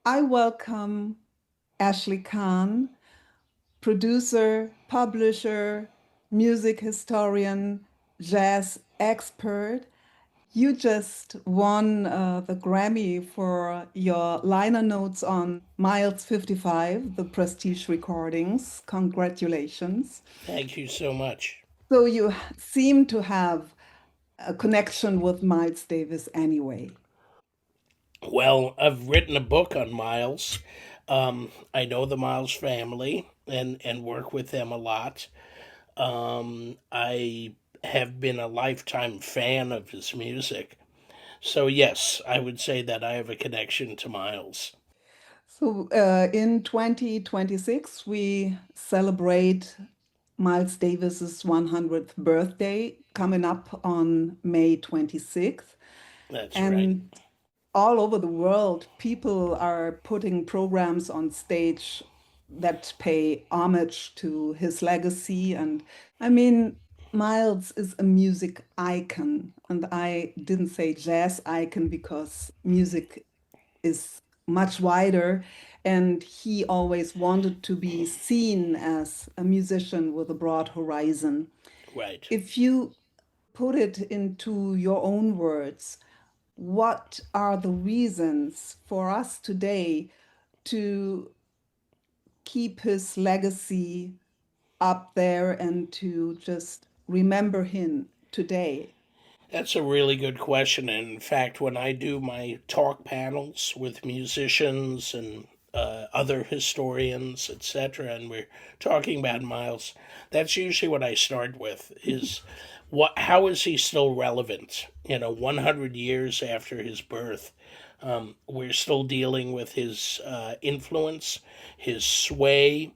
I welcome Ashley Kahn, producer, publisher, music historian, jazz expert. You just won the Grammy for your liner notes on Miles 55, the Prestige recordings. Congratulations. Thank you so much. So you seem to have a connection with Miles Davis anyway. Well, I've written a book on Miles. I know the Miles family and work with them a lot. I have been a lifetime fan of his music. So, yes, I would say that I have a connection to Miles. So in 2026, we celebrate Miles Davis's 100th birthday coming up on May 26th. That's right. And all over the world, people are putting programs on stage that pay homage to his legacy. And I mean, Miles is a music icon. And I didn't say jazz icon because music is much wider. And he always wanted to be seen as a musician with a broad horizon. Right. If you put it into your own words, what are the reasons for us today to keep his legacy up there and to just remember him today? That's a really good question. And in fact, when I do my talk panels with musicians and other historians, etc., and we're talking about Miles, that's usually what I start with: is what? How is he still relevant? 100 years after his birth, we're still dealing with his influence, his sway,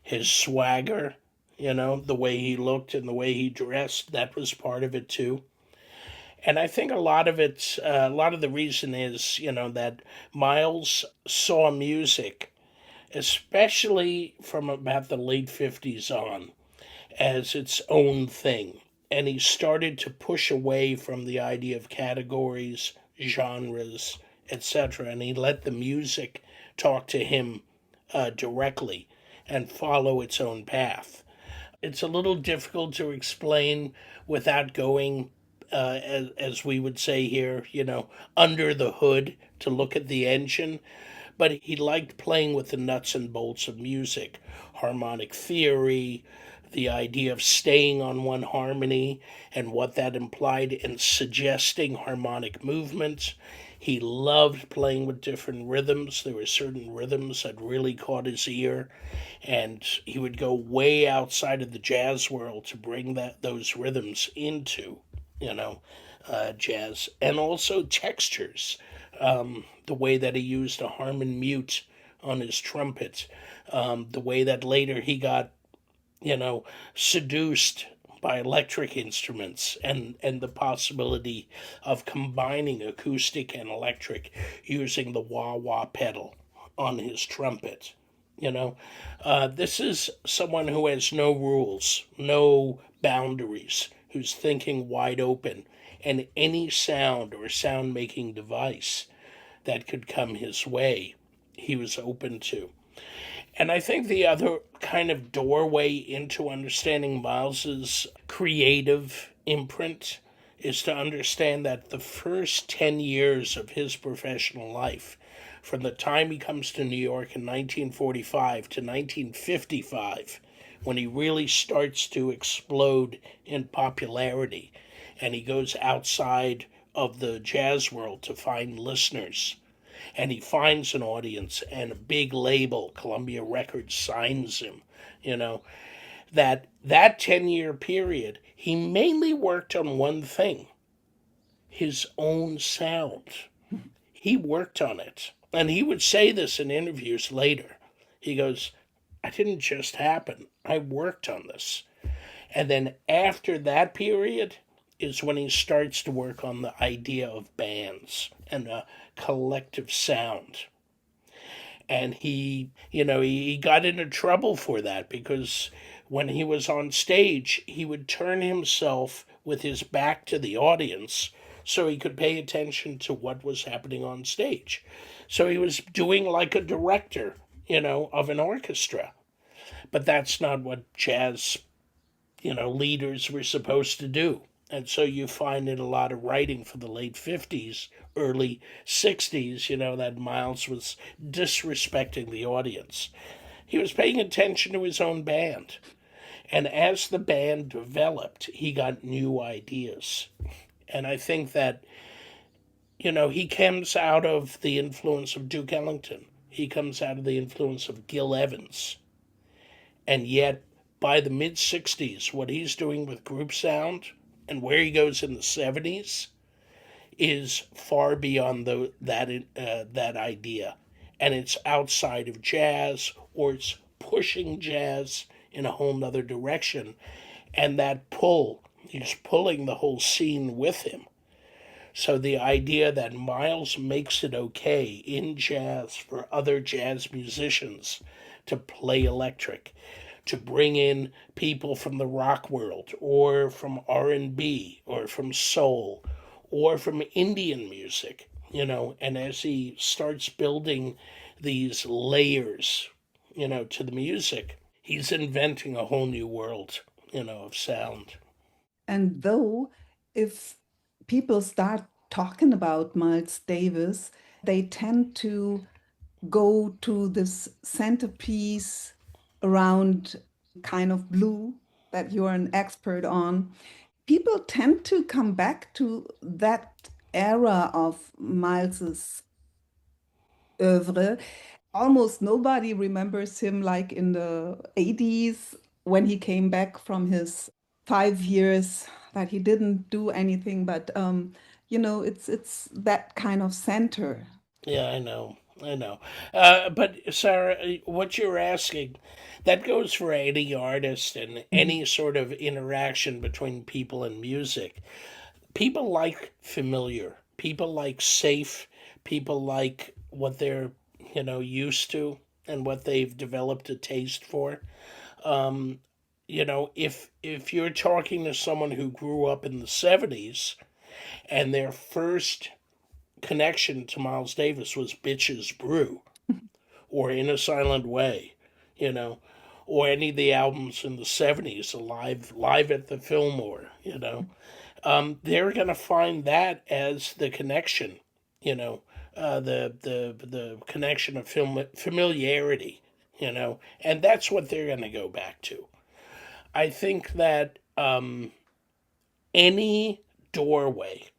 his swagger. The way he looked and the way he dressed. That was part of it too. And I think a lot of the reason is, that Miles saw music, especially from about the late 50s on, as its own thing. And he started to push away from the idea of categories, genres, etc. And he let the music talk to him directly and follow its own path. It's a little difficult to explain without going, as we would say here, under the hood to look at the engine. But he liked playing with the nuts and bolts of music, harmonic theory, the idea of staying on one harmony and what that implied in suggesting harmonic movements. He loved playing with different rhythms. There were certain rhythms that really caught his ear, and he would go way outside of the jazz world to bring those rhythms into, you know, jazz, and also textures. The way that he used a harmon mute on his trumpet, the way that later he got, seduced by electric instruments and the possibility of combining acoustic and electric using the wah wah pedal on his trumpet. This is someone who has no rules, no boundaries, who's thinking wide open, and any sound or sound making device that could come his way, he was open to. And I think the other kind of doorway into understanding Miles's creative imprint is to understand that the first 10 years of his professional life, from the time he comes to New York in 1945 to 1955, when he really starts to explode in popularity and he goes outside of the jazz world to find listeners, and he finds an audience and a big label, Columbia Records, signs him, you know, that 10-year period, he mainly worked on one thing: his own sound. He worked on it. And he would say this in interviews later. He goes, I didn't just happen. I worked on this. And then after that period is when he starts to work on the idea of bands and a collective sound. And he got into trouble for that because when he was on stage, he would turn himself with his back to the audience so he could pay attention to what was happening on stage. So he was doing like a director, of an orchestra. But that's not what jazz, leaders were supposed to do. And so you find in a lot of writing for the late 50s, early 60s, that Miles was disrespecting the audience. He was paying attention to his own band. And as the band developed, he got new ideas. And I think that, he comes out of the influence of Duke Ellington. He comes out of the influence of Gil Evans. And yet, by the mid 60s, what he's doing with group sound and where he goes in the 70s is far beyond that idea. And it's outside of jazz, or it's pushing jazz in a whole nother direction. And that pull, he's pulling the whole scene with him. So the idea that Miles makes it okay in jazz for other jazz musicians to play electric, to bring in people from the rock world, or from R&B, or from soul, or from Indian music, and as he starts building these layers, to the music, he's inventing a whole new world, of sound. And though, if people start talking about Miles Davis, they tend to go to this centerpiece around kind of blue that you're an expert on. People tend to come back to that era of Miles's oeuvre. Almost nobody remembers him like in the 80s when he came back from his 5 years that he didn't do anything, but it's that kind of center. Yeah, I know. I know. But Sarah, what you're asking, that goes for any artist and Mhm. any sort of interaction between people and music. People like familiar. People like safe. People like what they're, used to and what they've developed a taste for. Um, if you're talking to someone who grew up in the 70s and their first connection to Miles Davis was Bitches Brew or In a Silent Way, you know, or any of the albums in the 70s, live at the Fillmore, they're going to find that as the connection, the connection of familiarity, and that's what they're going to go back to. I think that any doorway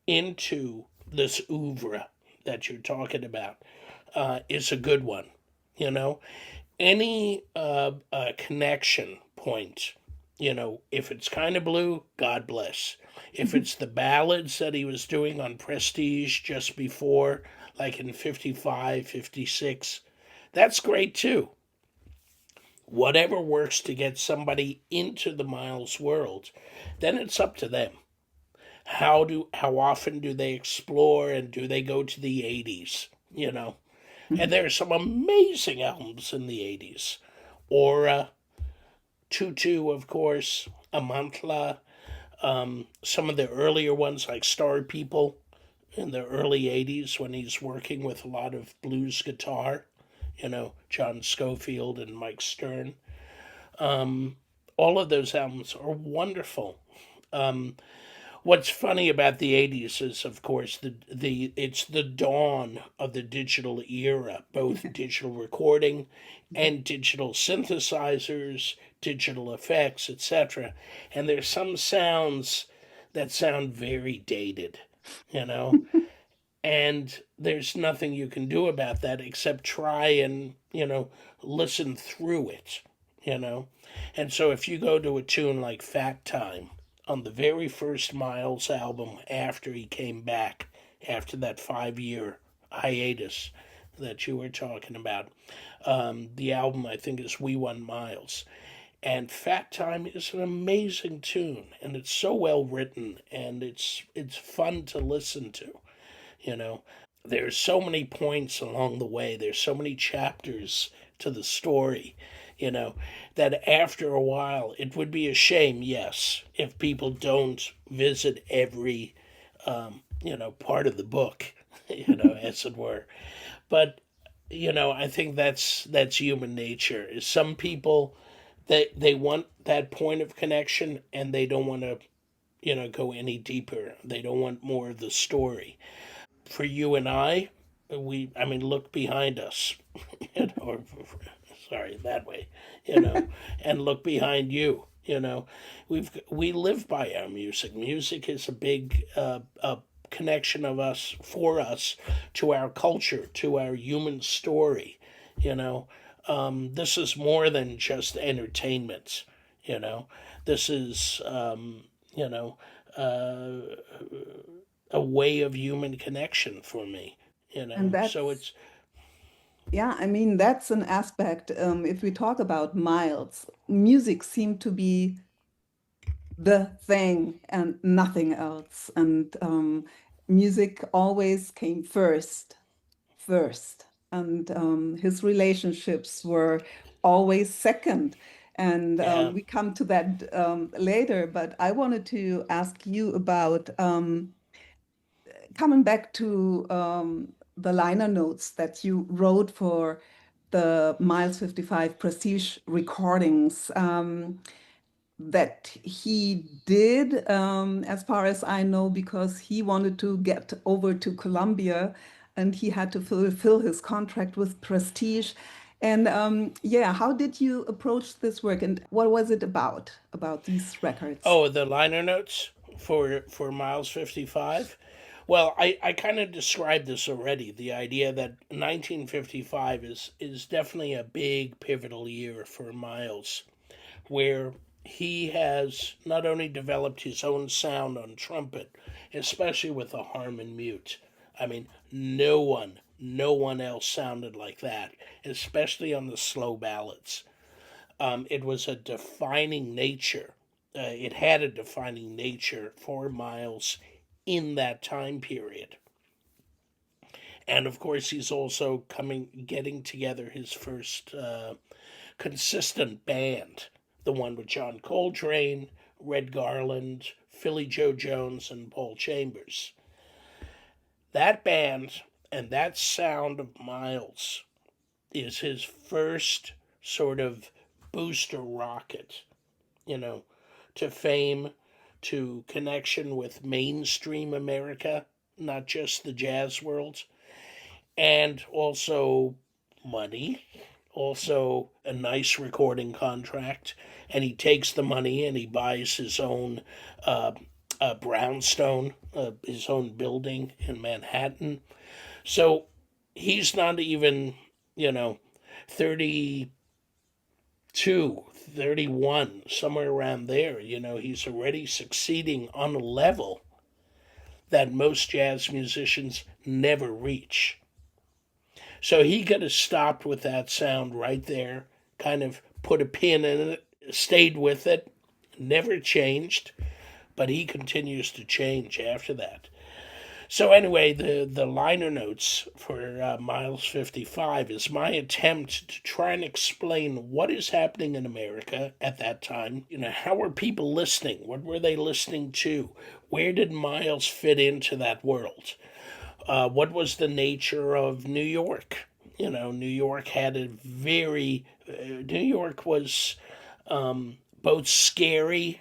into this oeuvre that you're talking about is a good one. You know, any connection point, if it's kind of blue, God bless. If it's the ballads that he was doing on Prestige just before, like in 55, 56, that's great too. Whatever works to get somebody into the Miles world, then it's up to them. How often do they explore, and do they go to the 80s, And there are some amazing albums in the 80s. Aura, Tutu, of course, Amantla, some of the earlier ones like Star People in the early 80s when he's working with a lot of blues guitar, John Scofield and Mike Stern. All of those albums are wonderful. What's funny about the 80s is, of course, it's the dawn of the digital era, both digital recording and digital synthesizers, digital effects, etc. And there's some sounds that sound very dated, you know, and there's nothing you can do about that except try and, listen through it, you know. And so if you go to a tune like Fat Time, on the very first Miles album after he came back, after that 5 year hiatus that you were talking about. The album, I think, is We Want Miles. And Fat Time is an amazing tune, and it's so well written, and it's fun to listen to, you know. There's so many points along the way. There's so many chapters to the story, that after a while, it would be a shame, yes, if people don't visit every part of the book, as it were. But I think that's human nature. Is some people they want that point of connection and they don't want to go any deeper. They don't want more of the story. For you and I mean, look behind us, or sorry, that way, and look behind you. We live by our music. Music is a big connection of us for us to our culture, to our human story. You know, this is more than just entertainment. You know, this is you know uh, a way of human connection for me. And So that's, it's yeah, I mean, that's an aspect. If we talk about Miles, music seemed to be the thing and nothing else. And music always came first. And his relationships were always second. And yeah. we come to that later, but I wanted to ask you about coming back to the liner notes that you wrote for the Miles 55 Prestige recordings. That he did, as far as I know, because he wanted to get over to Columbia and he had to fulfill his contract with Prestige. And yeah, how did you approach this work and what was it about these records? Oh, the liner notes for Miles 55. Well, I kind of described this already. The idea that 1955 is definitely a big pivotal year for Miles, where he has not only developed his own sound on trumpet, especially with the Harmon mute. I mean, no one else sounded like that, especially on the slow ballads. It was a defining nature. It had a defining nature for Miles in that time period. And of course, he's also getting together his first consistent band, the one with John Coltrane, Red Garland, Philly Joe Jones, and Paul Chambers. That band and that sound of Miles is his first sort of booster rocket, you know, to fame, to connection with mainstream America, not just the jazz world, and also money, also a nice recording contract. And he takes the money and he buys his own brownstone, his own building in Manhattan. So he's not even, you know, 32, 31, somewhere around there. He's already succeeding on a level that most jazz musicians never reach. So he could have stopped with that sound right there, kind of put a pin in it, stayed with it, never changed, but he continues to change after that. So anyway, the liner notes for Miles 55 is my attempt to try and explain what is happening in America at that time. How were people listening? What were they listening to? Where did Miles fit into that world? What was the nature of New York? New York had a very, New York was both scary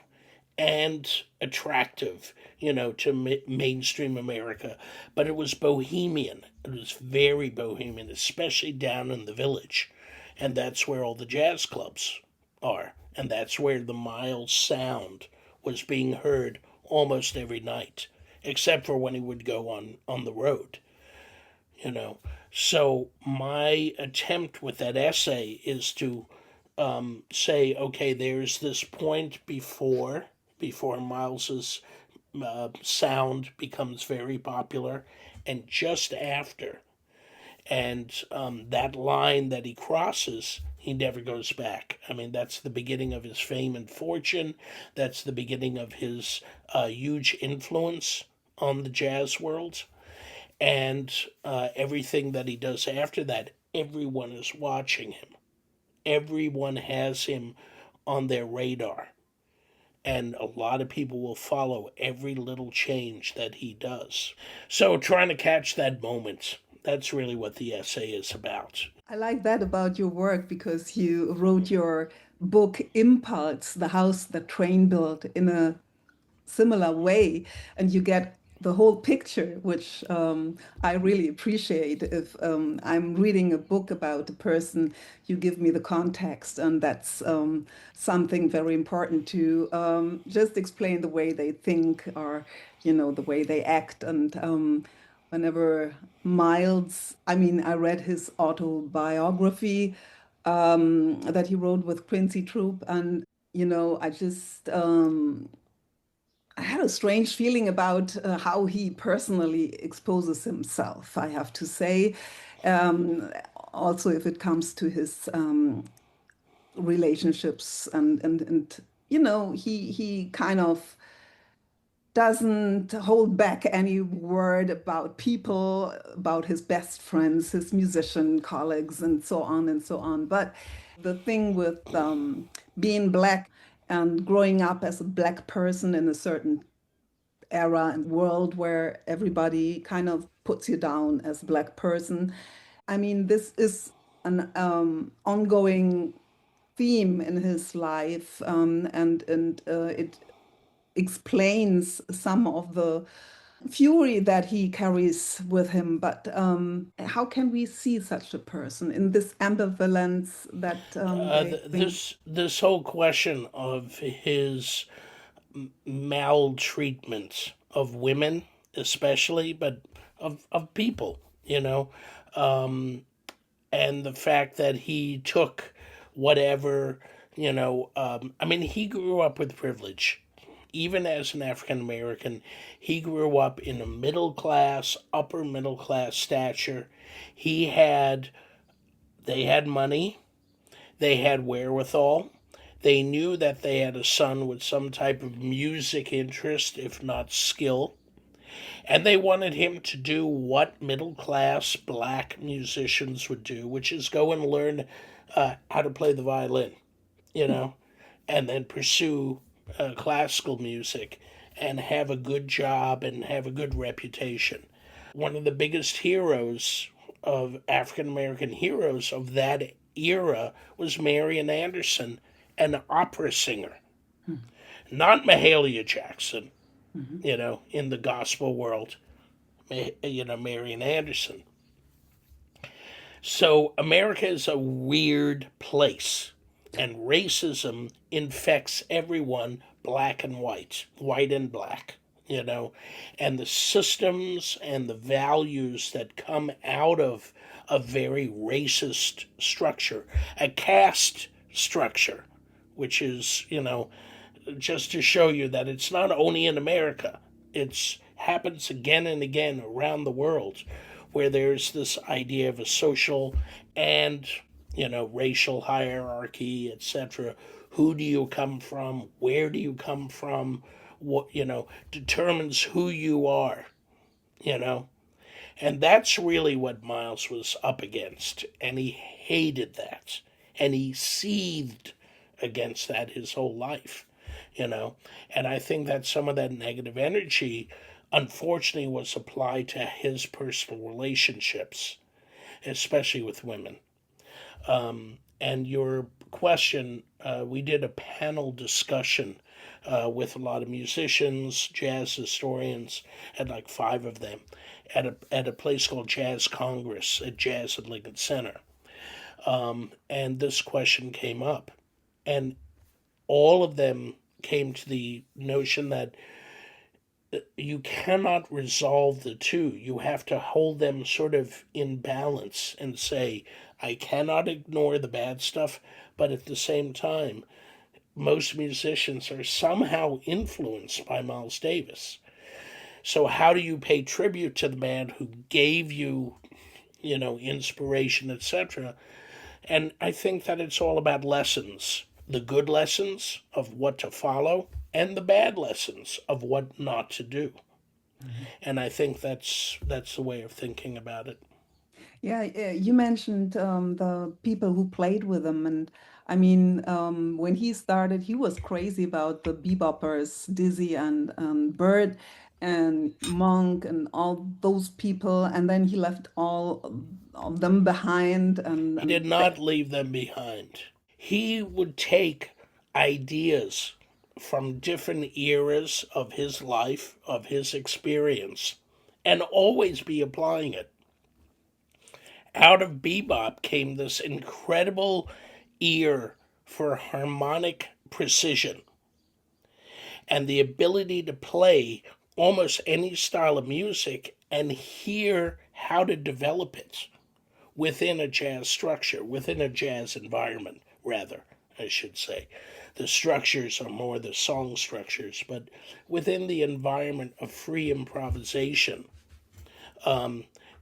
and attractive, to mainstream America. But it was bohemian. It was very bohemian, especially down in the village. And that's where all the jazz clubs are. And that's where the Miles sound was being heard almost every night, except for when he would go on the road, you know. So my attempt with that essay is to say, okay, there's this point before Miles's sound becomes very popular, and just after, and that line that he crosses, he never goes back. I mean, that's the beginning of his fame and fortune. That's the beginning of his huge influence on the jazz world, and everything that he does after that, everyone is watching him. Everyone has him on their radar. and a lot of people will follow every little change that he does. So trying to catch that moment, that's really what the essay is about. I like that about your work because you wrote your book Impulse, The House That Trane Built, in a similar way, and you get the whole picture, which I really appreciate. If I'm reading a book about a person, you give me the context, and that's something very important to just explain the way they think or, the way they act. And whenever Miles, I mean, I read his autobiography that he wrote with Quincy Troop, and I just I had a strange feeling about how he personally exposes himself, I have to say. Um, Also, if it comes to his relationships and he kind of doesn't hold back any word about people, about his best friends, his musician colleagues, and so on and so on. But the thing with being Black and growing up as a Black person in a certain era and world where everybody kind of puts you down as a Black person. I mean, this is an ongoing theme in his life, and it explains some of the fury that he carries with him. But how can we see such a person in this ambivalence that they bring? This whole question of his maltreatment of women, especially, but of people, um, and the fact that he took whatever, I mean, he grew up with privilege. Even as an African American, he grew up in a middle class, upper middle class stature. He had, they had money, they had wherewithal. They knew that they had a son with some type of music interest, if not skill. And they wanted him to do what middle class black musicians would do, which is go and learn how to play the violin, you know, and then pursue classical music and have a good job and have a good reputation. One of the biggest heroes of African American heroes of that era was Marian Anderson, an opera singer, not Mahalia Jackson, Mhm. in the gospel world, Marian Anderson. So America is a weird place, and racism infects everyone, black and white and black, and the systems and the values that come out of a very racist structure, a caste structure, which is, just to show you that it's not only in America, it's happens again and again around the world where there's this idea of a social and racial hierarchy, etc. Who do you come from? Where do you come from? What determines who you are, you know? And that's really what Miles was up against. And he hated that. And he seethed against that his whole life, you know. And I think that some of that negative energy, unfortunately, was applied to his personal relationships, especially with women. And your question, we did a panel discussion with a lot of musicians, jazz historians, and like five of them at a place called Jazz Congress at Jazz at Lincoln Center. And this question came up. And all of them came to the notion that you cannot resolve the two. You have to hold them sort of in balance and say, I cannot ignore the bad stuff, but at the same time, most musicians are somehow influenced by Miles Davis. So, how do you pay tribute to the man who gave you, inspiration, etc.? And I think that it's all about lessons, the good lessons of what to follow and the bad lessons of what not to do. Mhm. And I think that's the way of thinking about it. Yeah, you mentioned the people who played with him, and I mean, when he started, he was crazy about the beboppers, Dizzy and Bird and Monk and all those people. And then he left all of them behind. He did not leave them behind. He would take ideas from different eras of his life, of his experience, and always be applying it. Out of bebop came this incredible ear for harmonic precision and the ability to play almost any style of music and hear how to develop it within a jazz structure, within a jazz environment, rather, I should say. The structures are more the song structures, but within the environment of free improvisation,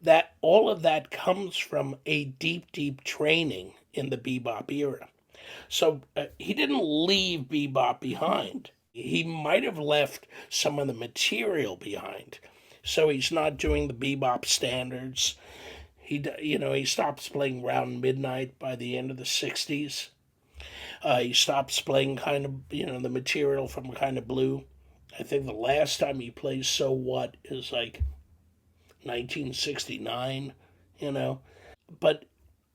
that all of that comes from a deep, deep training in the bebop era. So he didn't leave bebop behind. He might have left some of the material behind. So he's not doing the bebop standards. He stops playing around midnight by the end of the '60s. He stops playing kind of the material from Kind of Blue. I think the last time he plays So What is like 1969. You know, but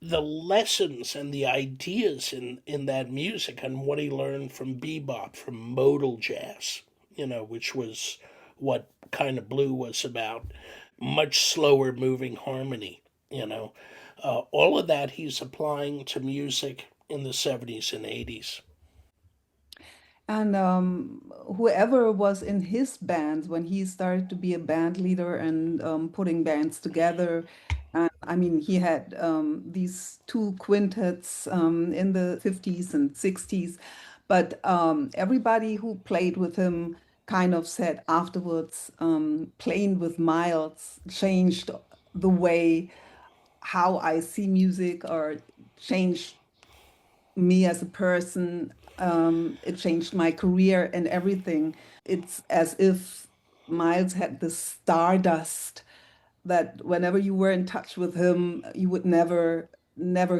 the lessons and the ideas in that music and what he learned from bebop, from modal jazz, which was what Kind of Blue was about, much slower moving harmony, all of that he's applying to music in the '70s and '80s. And whoever was in his bands when he started to be a band leader and putting bands together. And I mean, he had these two quintets in the 50s and 60s. But everybody who played with him kind of said afterwards, playing with Miles changed the way how I see music or changed me as a person. It changed my career and everything. It's as if Miles had this stardust that whenever you were in touch with him, you would never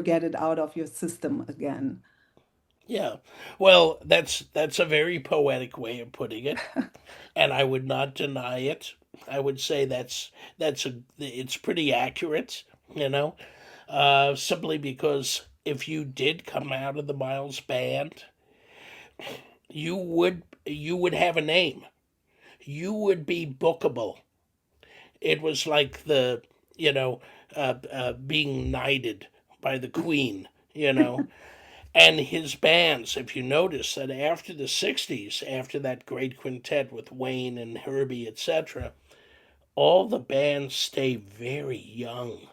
get it out of your system again. Yeah, well, that's a very poetic way of putting it, and I would not deny it. I would say it's pretty accurate, simply because if you did come out of the Miles band, you would have a name. You would be bookable. It was like being knighted by the Queen, And his bands, if you notice that after the '60s, after that great quintet with Wayne and Herbie, etc., all the bands stay very young.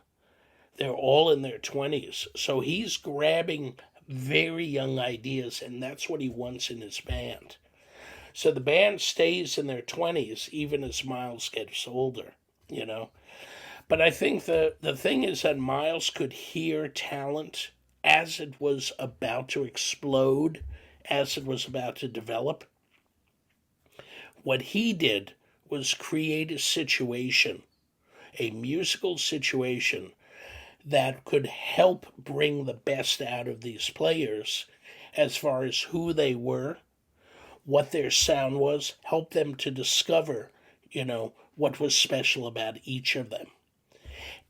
They're all in their 20s. So he's grabbing very young ideas, and that's what he wants in his band. So the band stays in their 20s even as Miles gets older, you know. But I think the thing is that Miles could hear talent as it was about to explode, as it was about to develop. What he did was create a situation, a musical situation that could help bring the best out of these players as far as who they were, what their sound was, help them to discover, what was special about each of them.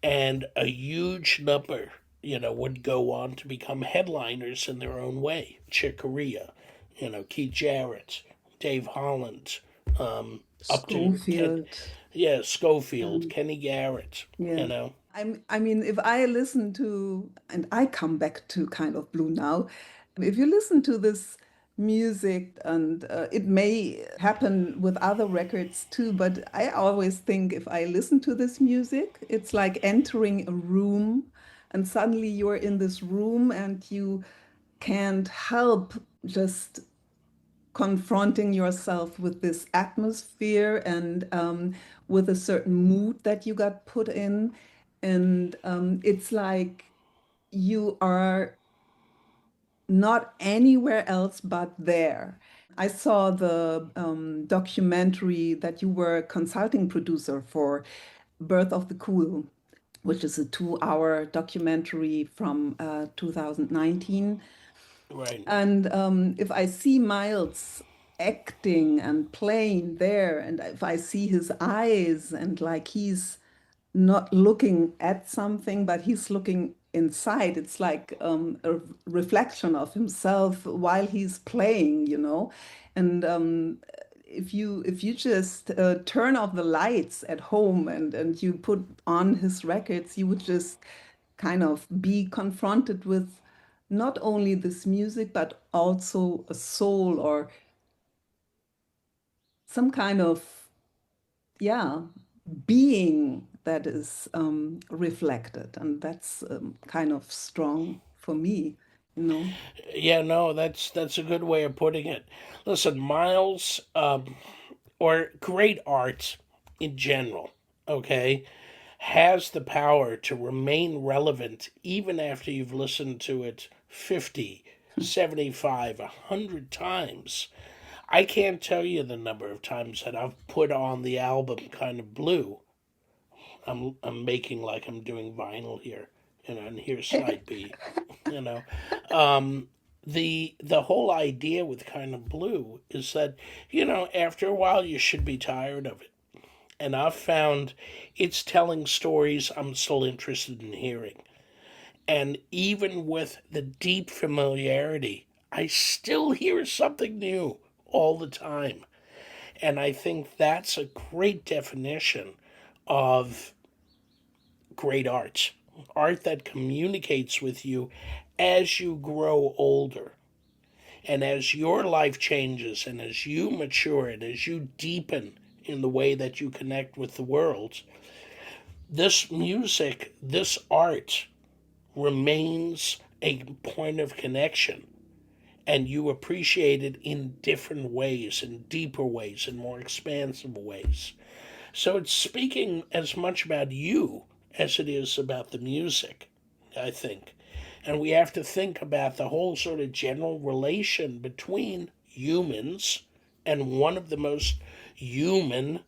And a huge number, would go on to become headliners in their own way. Chick Corea, Keith Jarrett, Dave Holland, up to Schofield. yeah, Schofield, Um, Kenny Garrett, yeah. I mean, if I listen to, and I come back to Kind of Blue now, if you listen to this music, and it may happen with other records too, but I always think if I listen to this music, it's like entering a room, and suddenly you're in this room and you can't help just confronting yourself with this atmosphere and with a certain mood that you got put in. And it's like you are not anywhere else but there. I saw the documentary that you were consulting producer for, Birth of the Cool, which is a 2-hour documentary from 2019. Right. And if I see Miles acting and playing there, and if I see his eyes and like he's not looking at something, but he's looking inside, it's like a reflection of himself while he's playing, you know. And if you just turn off the lights at home and you put on his records, you would just kind of be confronted with not only this music, but also a soul or some kind of, yeah, being that is reflected. And that's kind of strong for me, you know. Yeah, no, that's a good way of putting it. Listen, Miles, or great art in general, okay, has the power to remain relevant even after you've listened to it 50, 75, 100 times. I can't tell you the number of times that I've put on the album Kind of Blue. I'm making like I'm doing vinyl here, and here's side B, you know. Um, the whole idea with Kind of Blue is that, after a while you should be tired of it. And I've found it's telling stories I'm still interested in hearing. And even with the deep familiarity, I still hear something new all the time. And I think that's a great definition of great art. Art that communicates with you as you grow older. And as your life changes and as you mature and as you deepen in the way that you connect with the world, this music, this art remains a point of connection. And you appreciate it in different ways, in deeper ways, in more expansive ways. So it's speaking as much about you as it is about the music, I think. And we have to think about the whole sort of general relation between humans and one of the most human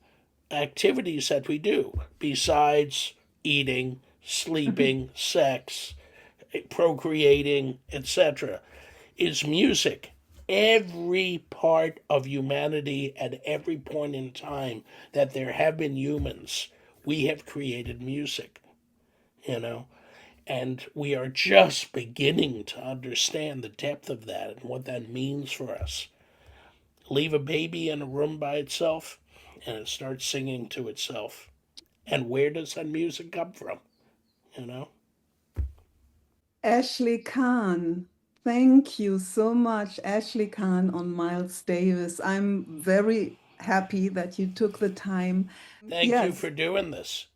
activities that we do, besides eating, sleeping, sex, procreating, etc., is music. Every part of humanity at every point in time that there have been humans, we have created music, you know? And we are just beginning to understand the depth of that and what that means for us. Leave a baby in a room by itself, and it starts singing to itself. And where does that music come from? You know? Ashley Kahn, thank you so much, Ashley Kahn on Miles Davis. I'm very happy that you took the time. Thank you Yes, for doing this.